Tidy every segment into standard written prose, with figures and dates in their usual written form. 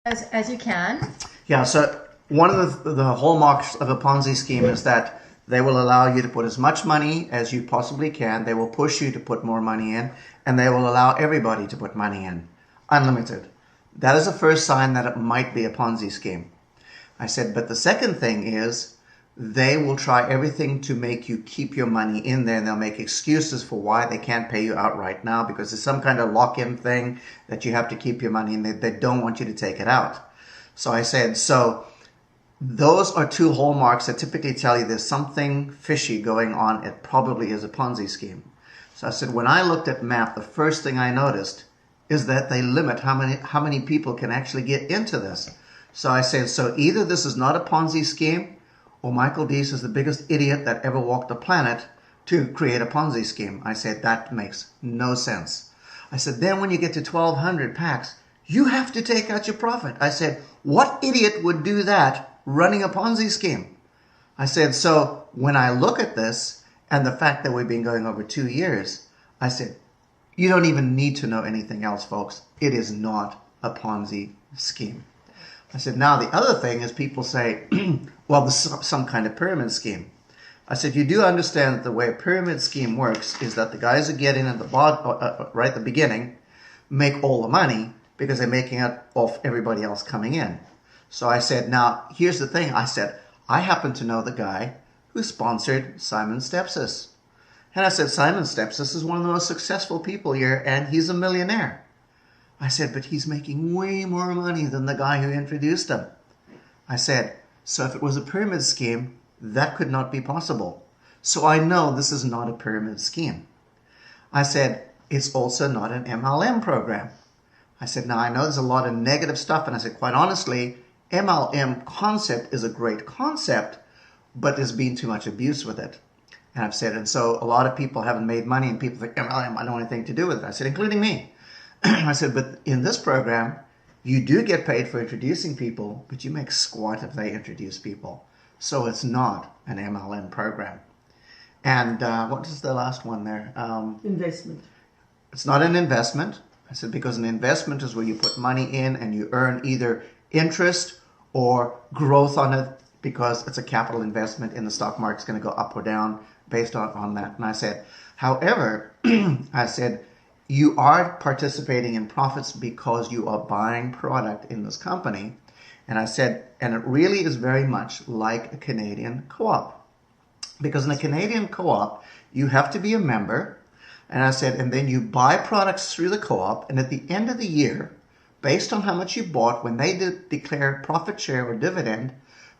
as you can. Yeah, so one of the hallmarks of a Ponzi scheme is that they will allow you to put as much money as you possibly can. They will push you to put more money in, and they will allow everybody to put money in, unlimited. That is the first sign that it might be a Ponzi scheme. I said, but the second thing is they will try everything to make you keep your money in there, and they'll make excuses for why they can't pay you out right now because there's some kind of lock-in thing that you have to keep your money in. They don't want you to take it out. So I said, so those are two hallmarks that typically tell you there's something fishy going on. It probably is a Ponzi scheme. So I said, when I looked at MAP, the first thing I noticed is that they limit how many people can actually get into this. So I said, so either this is not a Ponzi scheme, or Michael Deese is the biggest idiot that ever walked the planet to create a Ponzi scheme. I said, that makes no sense. I said, then when you get to 1,200 packs, you have to take out your profit. I said, what idiot would do that running a Ponzi scheme? I said, so when I look at this and the fact that we've been going over 2 years, I said, you don't even need to know anything else, folks. It is not a Ponzi scheme. I said, now the other thing is people say, well, this is some kind of pyramid scheme. I said, you do understand that the way a pyramid scheme works is that the guys who get in at the bottom, right at the beginning, make all the money because they're making it off everybody else coming in. So I said, now here's the thing. I said, I happen to know the guy who sponsored Simon Stepsis. And I said, Simon Stepsis is one of the most successful people here, and he's a millionaire. I said, but he's making way more money than the guy who introduced him. I said, so if it was a pyramid scheme, that could not be possible. So I know this is not a pyramid scheme. I said, it's also not an MLM program. I said, now I know there's a lot of negative stuff. And I said, quite honestly, MLM concept is a great concept, but there's been too much abuse with it. And I've said, and so a lot of people haven't made money, and people think, MLM, I don't want anything to do with it. I said, including me. I said, but in this program, you do get paid for introducing people, but you make squat if they introduce people. So it's not an MLM program. And what is the last one there? Investment. It's not an investment. I said, because an investment is where you put money in and you earn either interest or growth on it because it's a capital investment and the stock market's going to go up or down based on that. And I said, however, I said, you are participating in profits because you are buying product in this company. And I said, and it really is very much like a Canadian co-op. Because in a Canadian co-op, you have to be a member. And I said, and then you buy products through the co-op. And at the end of the year, based on how much you bought, when they declare profit share or dividend,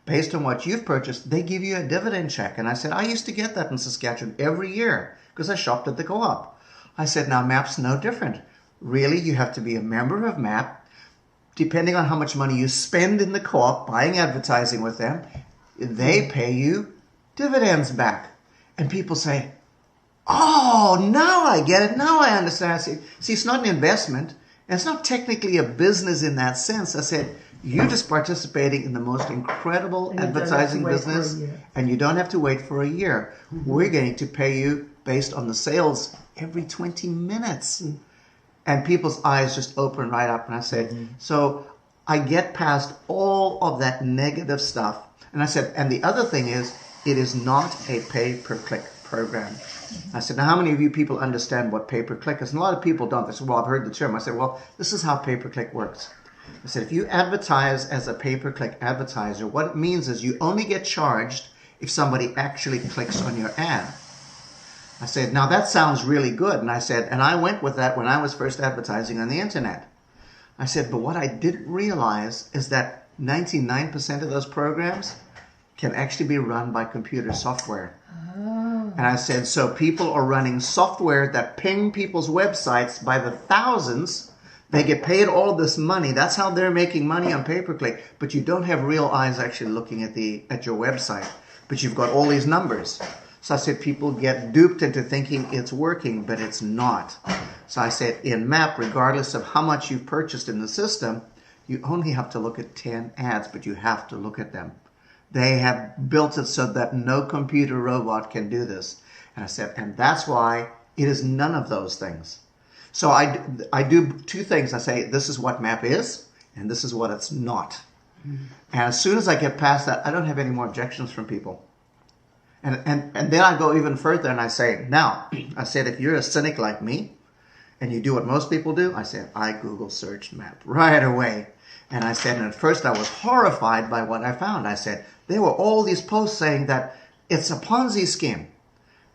based on what you've purchased, they give you a dividend check. And I said, I used to get that in Saskatchewan every year because I shopped at the co-op. I said, now MAP's no different. Really, you have to be a member of MAP. Depending on how much money you spend in the co-op buying advertising with them, they pay you dividends back. And people say, oh, now I get it. Now I understand. See, it's not an investment. And it's not technically a business in that sense. I said, you're just participating in the most incredible advertising business, and you don't have to wait for a year. We're going to pay you based on the sales every 20 minutes. And people's eyes just open right up. And I said, so I get past all of that negative stuff. And I said, and the other thing is, it is not a pay-per-click program. I said, now how many of you people understand what pay-per-click is? And a lot of people don't. They said, well, I've heard the term. I said, well, this is how pay-per-click works. I said, if you advertise as a pay-per-click advertiser, what it means is you only get charged if somebody actually clicks on your ad. I said, now that sounds really good. And I said, and I went with that when I was first advertising on the internet. I said, but what I didn't realize is that 99% of those programs can actually be run by computer software. Oh. And I said, so people are running software that ping people's websites by the thousands. They get paid all this money. That's how they're making money on pay-per-click. But you don't have real eyes actually looking at your website. But you've got all these numbers. So I said, people get duped into thinking it's working, but it's not. So I said, in MAP, regardless of how much you've purchased in the system, you only have to look at 10 ads, but you have to look at them. They have built it so that no computer robot can do this. And I said, and that's why it is none of those things. So I do two things. I say, this is what MAP is. and this is what it's not. And as soon as I get past that, I don't have any more objections from people. And then I go even further and I say, now, I said, if you're a cynic like me and you do what most people do, I said, I Google searched map right away. And I said, and at first I was horrified by what I found. I said, there were all these posts saying that it's a Ponzi scheme.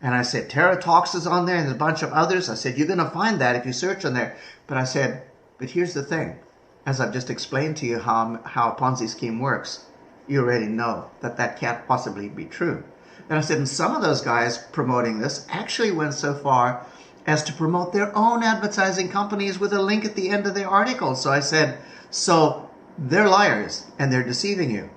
And I said, Tara Talks is on there and there's a bunch of others. I said, you're going to find that if you search on there. But I said, but here's the thing. As I've just explained to you how a Ponzi scheme works, you already know that that can't possibly be true. And I said, and some of those guys promoting this actually went so far as to promote their own advertising companies with a link at the end of their article. So I said, so they're liars and they're deceiving you.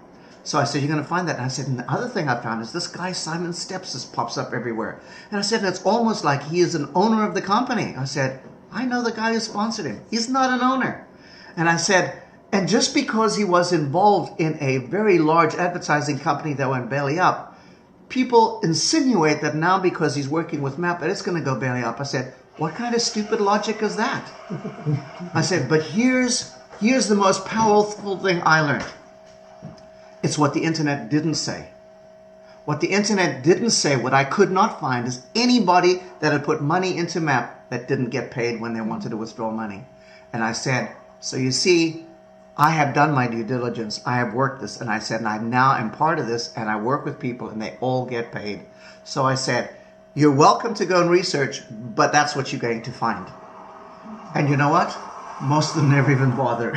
So I said, you're going to find that. And I said, and the other thing I found is this guy, Simon Steps, just pops up everywhere. And I said, it's almost like he is an owner of the company. I said, I know the guy who sponsored him. He's not an owner. And I said, and just because he was involved in a very large advertising company that went belly up, people insinuate that now because he's working with MAP that it's going to go belly up. I said, what kind of stupid logic is that? I said, but here's the most powerful thing I learned. It's what the internet didn't say. What the internet didn't say, what I could not find, is anybody that had put money into MAP that didn't get paid when they wanted to withdraw money. And I said, so you see, I have done my due diligence. I have worked this. And I said, and I now am part of this, and I work with people, and they all get paid. So I said, you're welcome to go and research, but that's what you're going to find. And you know what? Most of them never even bother.